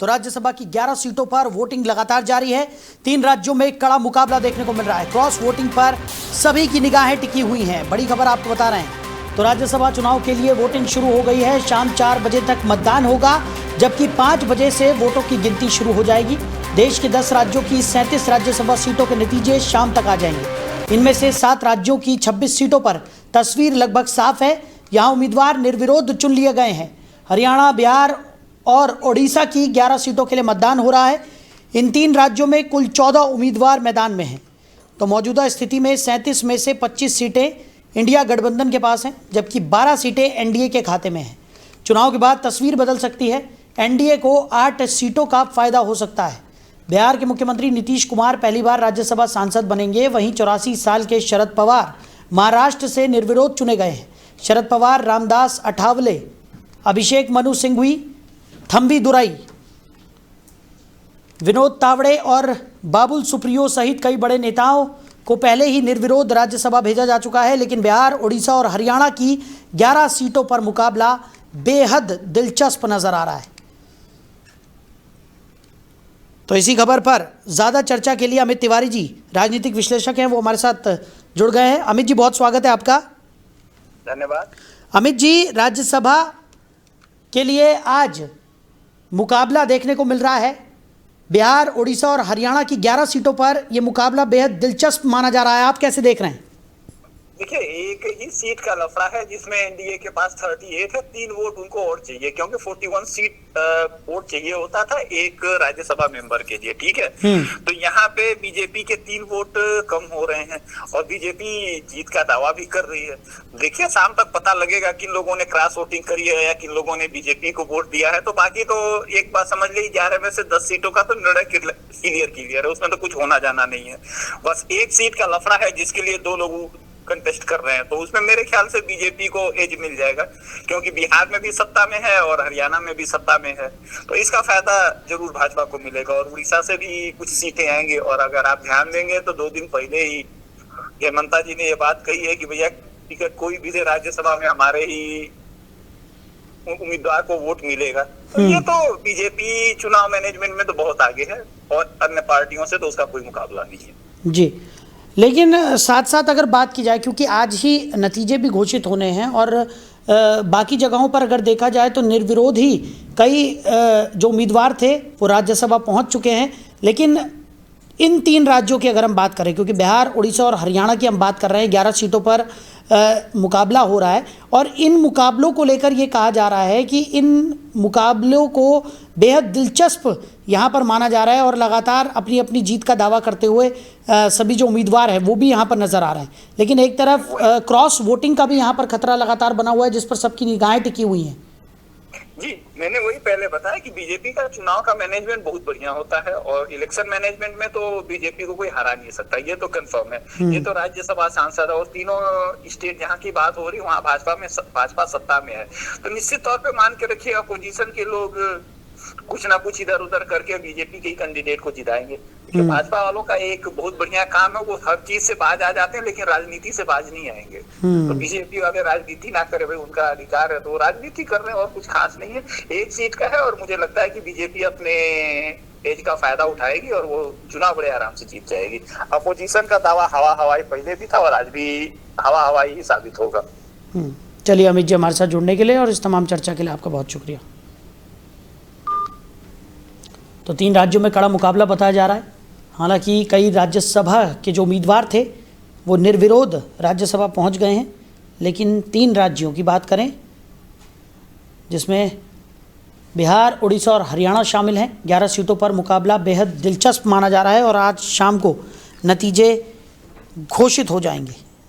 तो राज्यसभा की 11 सीटों पर वोटिंग लगातार जारी है। 3 राज्यों में कड़ा मुकाबला देखने को मिल रहा है। क्रॉस वोटिंग पर सभी की निगाहें टिकी हुई हैं। बड़ी खबर आपको बता रहे हैं। तो राज्यसभा चुनाव के लिए वोटिंग शुरू हो गई है। शाम 4 बजे तक मतदान होगा, जबकि 5 बजे से वोटों की गिनती शुरू हो जाएगी। देश के 10 राज्यों की 37 राज्यसभा सीटों के नतीजे शाम तक आ जाएंगे। इनमें से 7 राज्यों की 26 सीटों पर तस्वीर लगभग साफ है। यहाँ उम्मीदवार निर्विरोध चुन लिए गए हैं। हरियाणा, बिहार और ओडिशा की 11 सीटों के लिए मतदान हो रहा है। इन 3 राज्यों में कुल 14 उम्मीदवार मैदान में हैं। तो मौजूदा स्थिति में 37 में से 25 सीटें इंडिया गठबंधन के पास हैं, जबकि 12 सीटें एनडीए के खाते में हैं। चुनाव के बाद तस्वीर बदल सकती है। एनडीए को 8 सीटों का फायदा हो सकता है। बिहार के मुख्यमंत्री नीतीश कुमार पहली बार राज्यसभा सांसद बनेंगे। वहीं 84 साल के शरद पवार महाराष्ट्र से निर्विरोध चुने गए हैं। शरद पवार, रामदास अठावले, अभिषेक मनु सिंघवी, थंबी दुराई, विनोद तावड़े और बाबुल सुप्रियो सहित कई बड़े नेताओं को पहले ही निर्विरोध राज्यसभा भेजा जा चुका है। लेकिन बिहार, उड़ीसा और हरियाणा की 11 सीटों पर मुकाबला बेहद दिलचस्प नजर आ रहा है। तो इसी खबर पर ज़्यादा चर्चा के लिए अमित तिवारी जी, राजनीतिक विश्लेषक हैं, वो हमारे साथ जुड़ गए हैं। अमित जी, बहुत स्वागत है आपका। धन्यवाद। अमित जी, राज्यसभा के लिए आज मुकाबला देखने को मिल रहा है। बिहार, उड़ीसा और हरियाणा की 11 सीटों पर यह मुकाबला बेहद दिलचस्प माना जा रहा है। आप कैसे देख रहे हैं? देखिए, एक ही सीट का लफड़ा है जिसमें एनडीए के पास 38 है। 3 वोट उनको और चाहिए, क्योंकि 41 सीट वोट चाहिए होता था एक राज्यसभा मेंबर के लिए। ठीक है, तो यहाँ पे बीजेपी के 3 वोट कम हो रहे हैं और बीजेपी जीत का दावा भी कर रही है। देखिए, शाम तक पता लगेगा किन लोगों ने क्रॉस वोटिंग करी है या किन लोगों ने बीजेपी को वोट दिया है। तो बाकी तो एक बात समझ ली, 11 में से 10 सीटों का तो निर्णय क्लियर है, उसमें तो कुछ होना जाना नहीं है। बस एक सीट का लफड़ा है जिसके लिए 2 लोग कंटेस्ट कर रहे हैं। तो उसमें मेरे ख्याल से बीजेपी को एज मिल जाएगा, क्योंकि बिहार में भी सत्ता में है और हरियाणा में भी सत्ता में है। तो इसका फायदा जरूर भाजपा को मिलेगा। और उड़ीसा से भी कुछ सीटें आएंगे। और अगर आप ध्यान देंगे तो 2 दिन पहले ही हेमंता जी ने ये बात कही है कि भैया टिकट कोई भी राज्यसभा में हमारे ही उम्मीदवार को वोट मिलेगा। तो ये तो बीजेपी चुनाव मैनेजमेंट में तो बहुत आगे है और अन्य पार्टियों से तो उसका कोई मुकाबला नहीं है जी। लेकिन साथ साथ अगर बात की जाए, क्योंकि आज ही नतीजे भी घोषित होने हैं और बाकी जगहों पर अगर देखा जाए तो निर्विरोध ही कई जो उम्मीदवार थे वो राज्यसभा पहुंच चुके हैं। लेकिन इन 3 राज्यों की अगर हम बात करें, क्योंकि बिहार, उड़ीसा और हरियाणा की हम बात कर रहे हैं, 11 सीटों पर मुकाबला हो रहा है। और इन मुकाबलों को लेकर ये कहा जा रहा है कि इन मुकाबलों को बेहद दिलचस्प यहाँ पर माना जा रहा है और लगातार अपनी अपनी जीत का दावा करते हुए सभी जो उम्मीदवार हैं वो भी यहाँ पर नज़र आ रहे हैं। लेकिन एक तरफ क्रॉस वोटिंग का भी यहाँ पर खतरा लगातार बना हुआ है, जिस पर सबकी निगाहें टिकी हुई हैं। जी, मैंने वही पहले बताया कि बीजेपी का चुनाव का मैनेजमेंट बहुत बढ़िया होता है और इलेक्शन मैनेजमेंट में तो बीजेपी को कोई हरा नहीं सकता, ये तो कंफर्म है। ये तो राज्यसभा सांसद और तीनों स्टेट जहाँ की बात हो रही है वहाँ भाजपा सत्ता में है। तो निश्चित तौर पे मान के रखिए, अपोजिशन के लोग कुछ ना कुछ इधर उधर करके बीजेपी के ही कैंडिडेट को जिताएंगे। तो भाजपा वालों का एक बहुत बढ़िया काम है, वो हर चीज से बाज आ जाते हैं लेकिन राजनीति से बाज नहीं आएंगे। तो बीजेपी वाले राजनीति ना करे, भाई उनका अधिकार है, तो वो राजनीति कर रहे हैं और कुछ खास नहीं है। 1 सीट का है और मुझे लगता है कि बीजेपी अपने एज का फायदा उठाएगी और वो चुनाव बड़े आराम से जीत जाएगी। अपोजिशन का दावा हवा हवाई पहले भी था और आज भी हवा हवाई ही साबित होगा। चलिए अमित जी, हमारे साथ जुड़ने के लिए और इस तमाम चर्चा के लिए आपका बहुत शुक्रिया। तो 3 राज्यों में कड़ा मुकाबला बताया जा रहा है। हालांकि कई राज्यसभा के जो उम्मीदवार थे वो निर्विरोध राज्यसभा पहुंच गए हैं। लेकिन 3 राज्यों की बात करें जिसमें बिहार, उड़ीसा और हरियाणा शामिल हैं, 11 सीटों पर मुकाबला बेहद दिलचस्प माना जा रहा है और आज शाम को नतीजे घोषित हो जाएंगे।